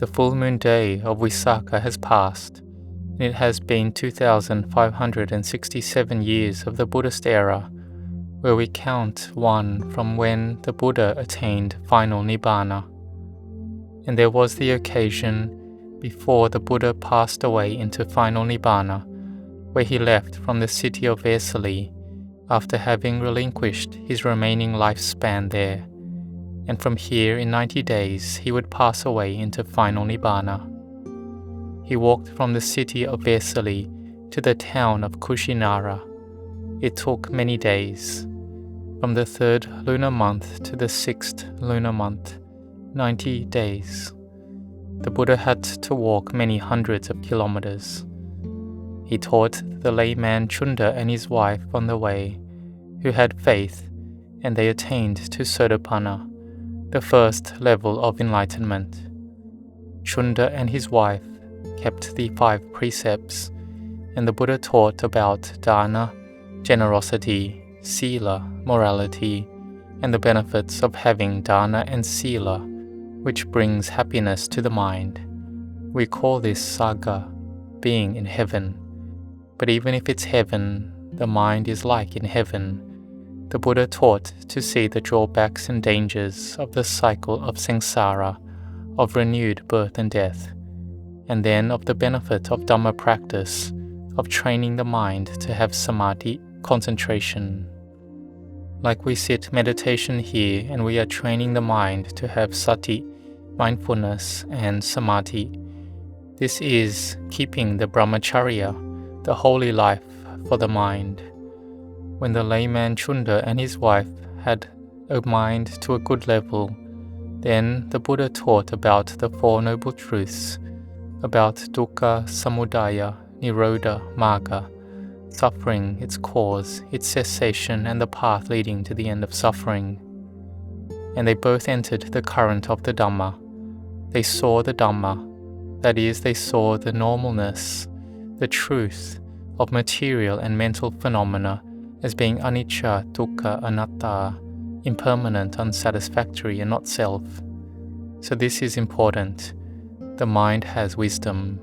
The full moon day of Visakha has passed, and it has been 2,567 years of the Buddhist era, where we count one from when the Buddha attained final Nibbana. And there was the occasion before the Buddha passed away into final Nibbana, where he left from the city of Vesali after having relinquished his remaining lifespan there, and from here in 90 days he would pass away into final Nibbana. He walked from the city of Vesali to the town of Kushinara. It took many days. From the 3rd lunar month to the 6th lunar month, 90 days. The Buddha had to walk many hundreds of kilometers. He taught the layman Chunda and his wife on the way, who had faith, and they attained to Sotapanna, the first level of enlightenment. Chunda and his wife kept the 5 precepts, and the Buddha taught about dana, generosity, sila, morality, and the benefits of having dana and sila, which brings happiness to the mind. We call this saga, being in heaven. But even if it's heaven, the mind is like in heaven. The Buddha taught to see the drawbacks and dangers of the cycle of samsara, of renewed birth and death, and then of the benefit of Dhamma practice, of training the mind to have samadhi, concentration. Like we sit meditation here and we are training the mind to have sati, mindfulness, and samadhi. This is keeping the brahmacharya, the holy life for the mind. When the layman Chunda and his wife had a mind to a good level, then the Buddha taught about the 4 Noble Truths, about dukkha, samudaya, nirodha, magga, suffering, its cause, its cessation, and the path leading to the end of suffering. And they both entered the current of the Dhamma. They saw the Dhamma, that is, they saw the normalness, the truth of material and mental phenomena as being anicca, dukkha, anatta, impermanent, unsatisfactory, and not self. So this is important. The mind has wisdom.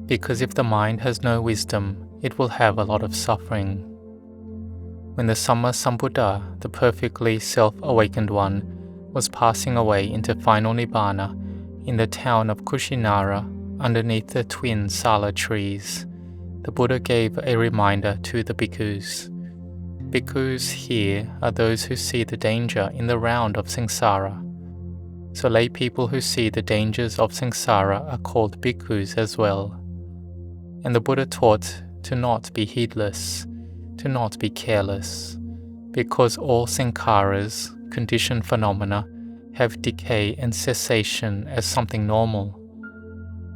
Because if the mind has no wisdom, it will have a lot of suffering. When the Samma Sambuddha, the perfectly self-awakened one, was passing away into final Nibbana in the town of Kushinara underneath the twin sala trees, the Buddha gave a reminder to the bhikkhus. Bhikkhus here are those who see the danger in the round of samsara. So lay people who see the dangers of samsara are called bhikkhus as well. And the Buddha taught to not be heedless, to not be careless, because all sankharas, conditioned phenomena, have decay and cessation as something normal.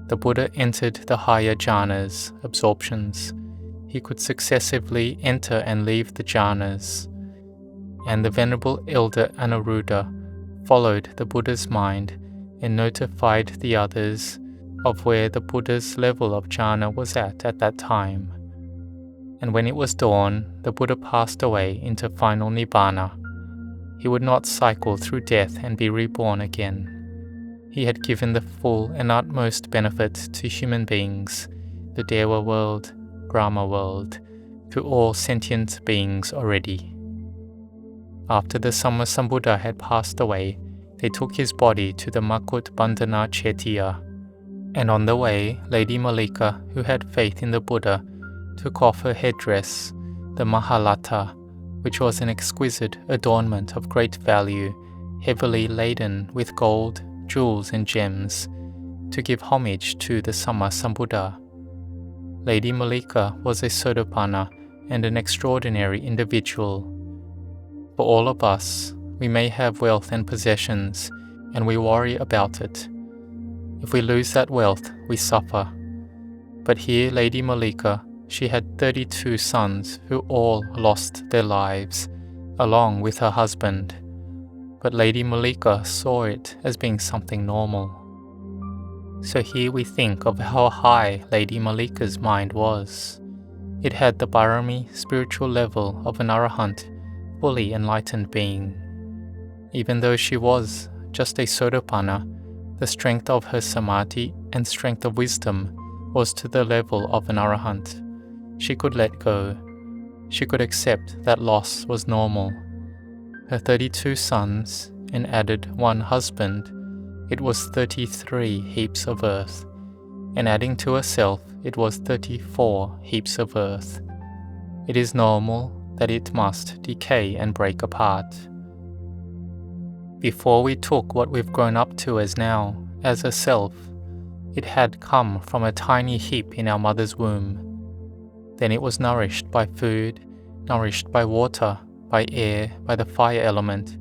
The Buddha entered the higher jhanas, absorptions. He could successively enter and leave the jhanas. And the Venerable Elder Anuruddha followed the Buddha's mind and notified the others of where the Buddha's level of jhana was at that time. And when it was dawn, the Buddha passed away into final Nibbana. He would not cycle through death and be reborn again. He had given the full and utmost benefit to human beings, the Dewa world, Brahma world, to all sentient beings already. After the Samma Sambuddha had passed away, they took his body to the Makut Bandhana Chettiya, and on the way, Lady Malika, who had faith in the Buddha, took off her headdress, the Mahalata, which was an exquisite adornment of great value, heavily laden with gold, jewels and gems, to give homage to the Samma Sambuddha. Lady Malika was a Sotapanna and an extraordinary individual. For all of us, we may have wealth and possessions, and we worry about it. If we lose that wealth, we suffer. But here Lady Malika, she had 32 sons who all lost their lives, along with her husband. But Lady Malika saw it as being something normal. So here we think of how high Lady Malika's mind was. It had the Bharami spiritual level of an Arahant, fully enlightened being. Even though she was just a Sotapanna, The strength of her samadhi and strength of wisdom was to the level of an arahant. She could let go. She could accept that loss was normal. Her 32 sons, and added one husband, it was 33 heaps of earth, and adding to herself, it was 34 heaps of earth. It is normal that it must decay and break apart. Before we took what we've grown up to as now, as a self, it had come from a tiny heap in our mother's womb. Then it was nourished by food, nourished by water, by air, by the fire element,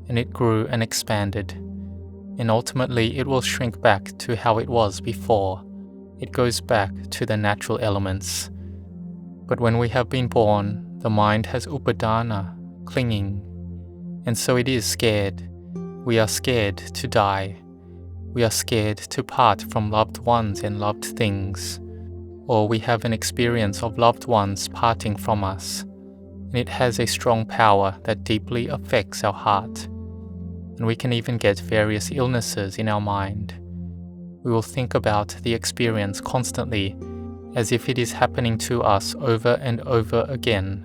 and it grew and expanded. And ultimately it will shrink back to how it was before. It goes back to the natural elements. But when we have been born, the mind has upadana, clinging, and so it is scared. We are scared to die. We are scared to part from loved ones and loved things. Or we have an experience of loved ones parting from us, and it has a strong power that deeply affects our heart. And we can even get various illnesses in our mind. We will think about the experience constantly as if it is happening to us over and over again,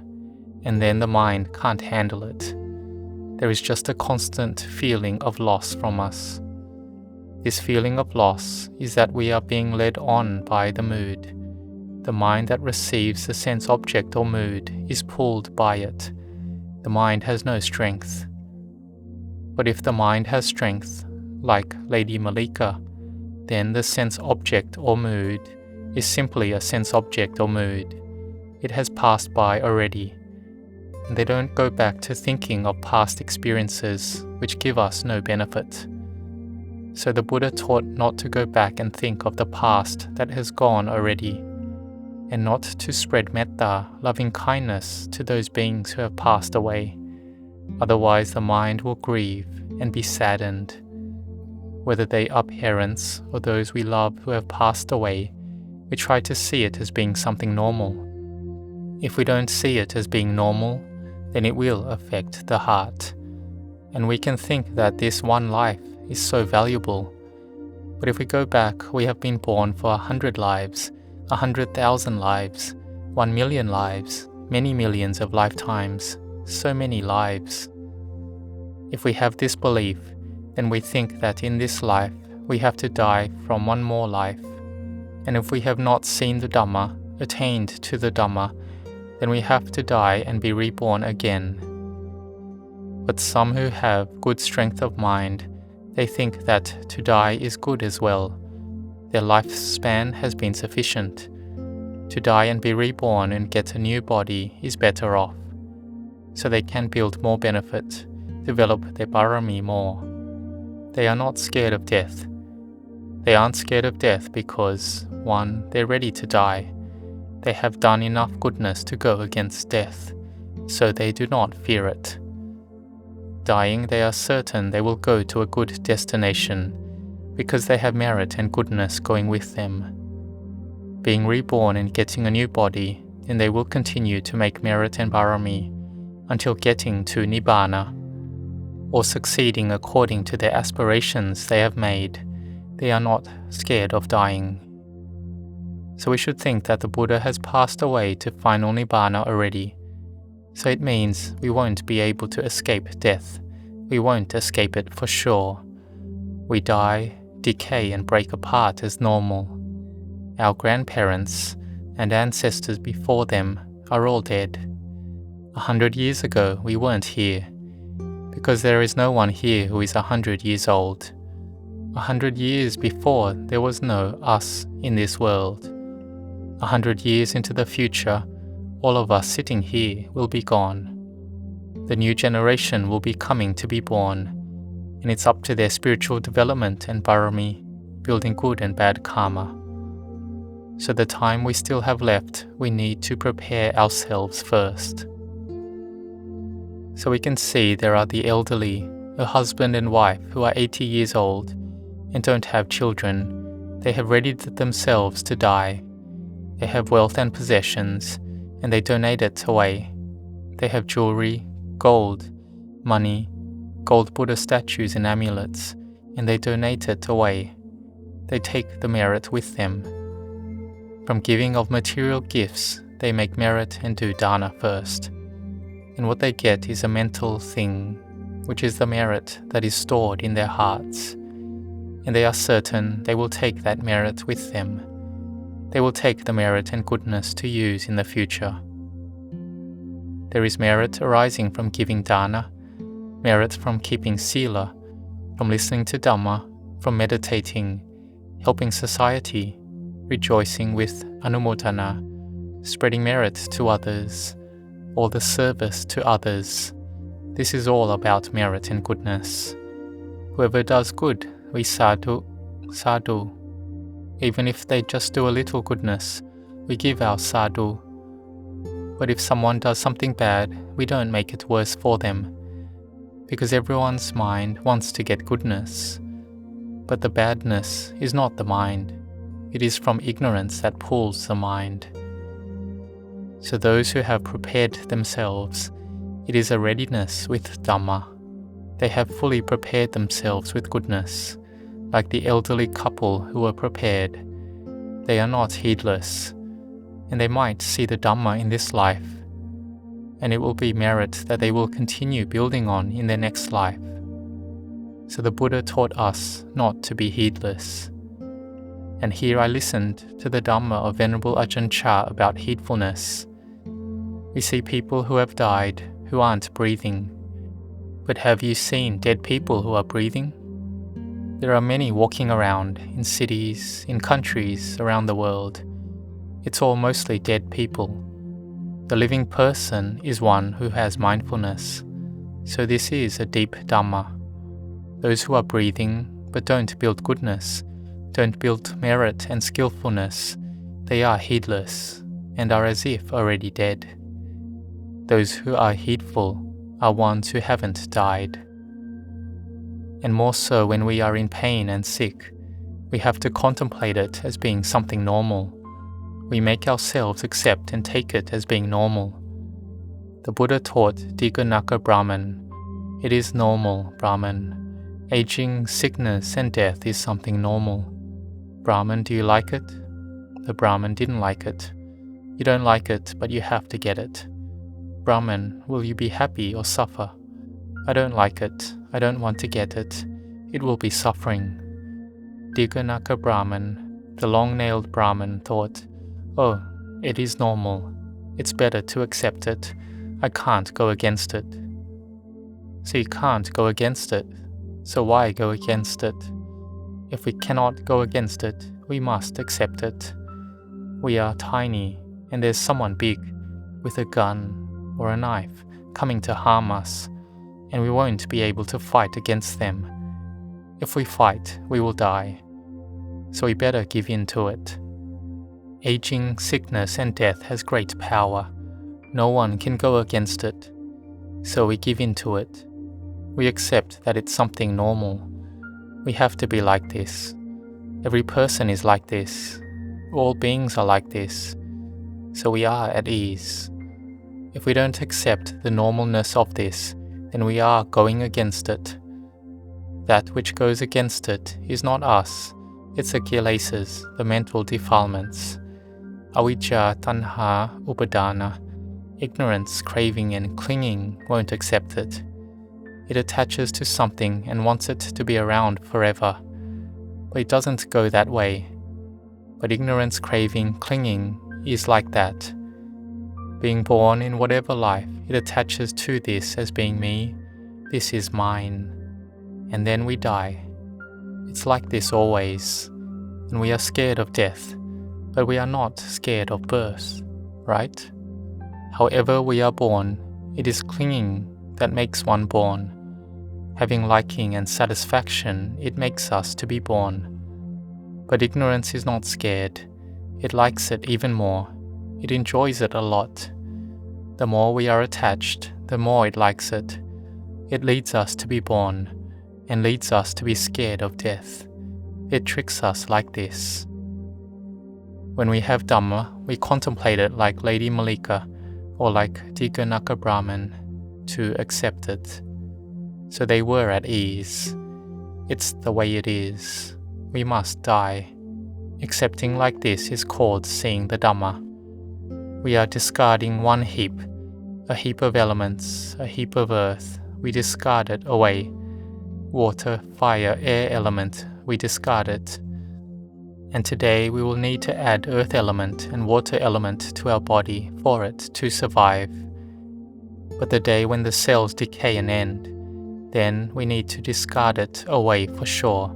and then the mind can't handle it. There is just a constant feeling of loss from us. This feeling of loss is that we are being led on by the mood. The mind that receives the sense object or mood is pulled by it. The mind has no strength. But if the mind has strength, like Lady Malika, then the sense object or mood is simply a sense object or mood. It has passed by already. And they don't go back to thinking of past experiences which give us no benefit. So the Buddha taught not to go back and think of the past that has gone already, and not to spread metta, loving kindness, to those beings who have passed away. Otherwise the mind will grieve and be saddened. Whether they are parents or those we love who have passed away, we try to see it as being something normal. If we don't see it as being normal, then it will affect the heart. And we can think that this one life is so valuable. But if we go back, we have been born for 100 lives, 100,000 lives, 1 million lives, many millions of lifetimes, so many lives. If we have this belief, then we think that in this life we have to die from one more life. And if we have not seen the Dhamma, attained to the Dhamma, then we have to die and be reborn again. But some who have good strength of mind, they think that to die is good as well. Their lifespan has been sufficient. To die and be reborn and get a new body is better off. So they can build more benefit, develop their parami more. They are not scared of death. They aren't scared of death because, 1, they're ready to die. They have done enough goodness to go against death, so they do not fear it. Dying, they are certain they will go to a good destination, because they have merit and goodness going with them. Being reborn and getting a new body, then they will continue to make merit and parami until getting to Nibbana, or succeeding according to their aspirations they have made. They are not scared of dying. So we should think that the Buddha has passed away to final Nibbana already. So it means we won't be able to escape death. We won't escape it for sure. We die, decay and break apart as normal. Our grandparents and ancestors before them are all dead. 100 years ago we weren't here, because there is no one here who is 100 years old. 100 years before there was no us in this world. 100 years into the future, all of us sitting here will be gone. The new generation will be coming to be born, and it's up to their spiritual development and parami, building good and bad karma. So the time we still have left, we need to prepare ourselves first. So we can see there are the elderly, a husband and wife who are 80 years old and don't have children. They have readied themselves to die. They have wealth and possessions, and they donate it away. They have jewelry, gold, money, gold Buddha statues and amulets, and they donate it away. They take the merit with them. From giving of material gifts, they make merit and do dana first. And what they get is a mental thing, which is the merit that is stored in their hearts. And they are certain they will take that merit with them. They will take the merit and goodness to use in the future. There is merit arising from giving dana, merit from keeping sila, from listening to Dhamma, from meditating, helping society, rejoicing with anumodana, spreading merit to others, or the service to others. This is all about merit and goodness. Whoever does good, we sadhu, sadhu. Even if they just do a little goodness, we give our sadhu. But if someone does something bad, we don't make it worse for them, because everyone's mind wants to get goodness. But the badness is not the mind. It is from ignorance that pulls the mind. So those who have prepared themselves, it is a readiness with Dhamma. They have fully prepared themselves with goodness, like the elderly couple who are prepared. They are not heedless, and they might see the Dhamma in this life, and it will be merit that they will continue building on in their next life. So the Buddha taught us not to be heedless. And here I listened to the Dhamma of Venerable Ajahn Chah about heedfulness. We see people who have died who aren't breathing. But have you seen dead people who are breathing? There are many walking around in cities, in countries around the world. It's all mostly dead people. The living person is one who has mindfulness. So this is a deep Dhamma. Those who are breathing but don't build goodness, don't build merit and skillfulness, they are heedless and are as if already dead. Those who are heedful are ones who haven't died. And more so when we are in pain and sick, we have to contemplate it as being something normal. We make ourselves accept and take it as being normal. The Buddha taught Diganaka Brahman, it is normal, Brahman. Aging, sickness and death is something normal. Brahman, do you like it? The Brahman didn't like it. You don't like it, but you have to get it. Brahman, will you be happy or suffer? I don't like it. I don't want to get it. It will be suffering. Diganaka Brahman, the long-nailed Brahman, thought, oh, it is normal. It's better to accept it. I can't go against it. So you can't go against it. So why go against it? If we cannot go against it, we must accept it. We are tiny, and there's someone big, with a gun or a knife, coming to harm us, and we won't be able to fight against them. If we fight, we will die. So we better give in to it. Aging, sickness and death has great power. No one can go against it. So we give in to it. We accept that it's something normal. We have to be like this. Every person is like this. All beings are like this. So we are at ease. If we don't accept the normalness of this, then we are going against it. That which goes against it is not us. It's the kilesas, the mental defilements. Avijja, tanha, upadana. Ignorance, craving and clinging won't accept it. It attaches to something and wants it to be around forever. But it doesn't go that way. But ignorance, craving, clinging is like that. Being born in whatever life, it attaches to this as being me. This is mine. And then we die. It's like this always. And we are scared of death, but we are not scared of birth, right? However we are born, it is clinging that makes one born. Having liking and satisfaction, it makes us to be born. But ignorance is not scared. It likes it even more. It enjoys it a lot. The more we are attached, the more it likes it. It leads us to be born, and leads us to be scared of death. It tricks us like this. When we have Dhamma, we contemplate it like Lady Malika, or like Diganaka Brahman, to accept it. So they were at ease. It's the way it is. We must die. Accepting like this is called seeing the Dhamma. We are discarding one heap, a heap of elements, a heap of earth. We discard it away. Water, fire, air element, we discard it. And today we will need to add earth element and water element to our body for it to survive. But the day when the cells decay and end, then we need to discard it away for sure.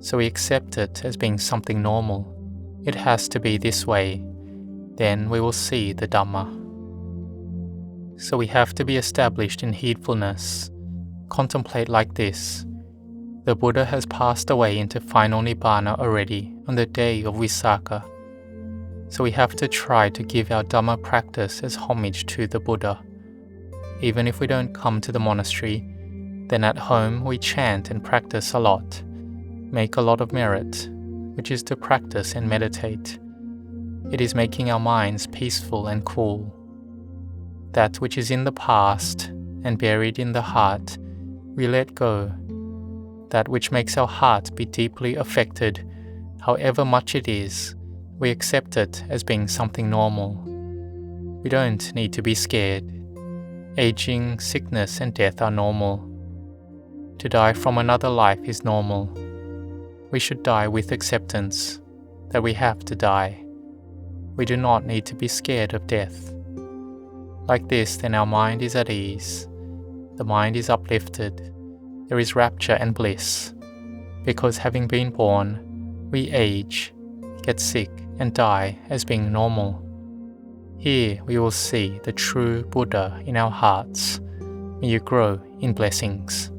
So we accept it as being something normal. It has to be this way. Then we will see the Dhamma. So we have to be established in heedfulness. Contemplate like this. The Buddha has passed away into final Nibbana already on the day of Visakha. So we have to try to give our Dhamma practice as homage to the Buddha. Even if we don't come to the monastery, then at home we chant and practice a lot, make a lot of merit, which is to practice and meditate. It is making our minds peaceful and cool. That which is in the past and buried in the heart, we let go. That which makes our heart be deeply affected, however much it is, we accept it as being something normal. We don't need to be scared. Aging, sickness and death are normal. To die from another life is normal. We should die with acceptance that we have to die. We do not need to be scared of death. Like this, then our mind is at ease. The mind is uplifted. There is rapture and bliss. Because having been born, we age, get sick and die as being normal. Here we will see the true Buddha in our hearts. May you grow in blessings.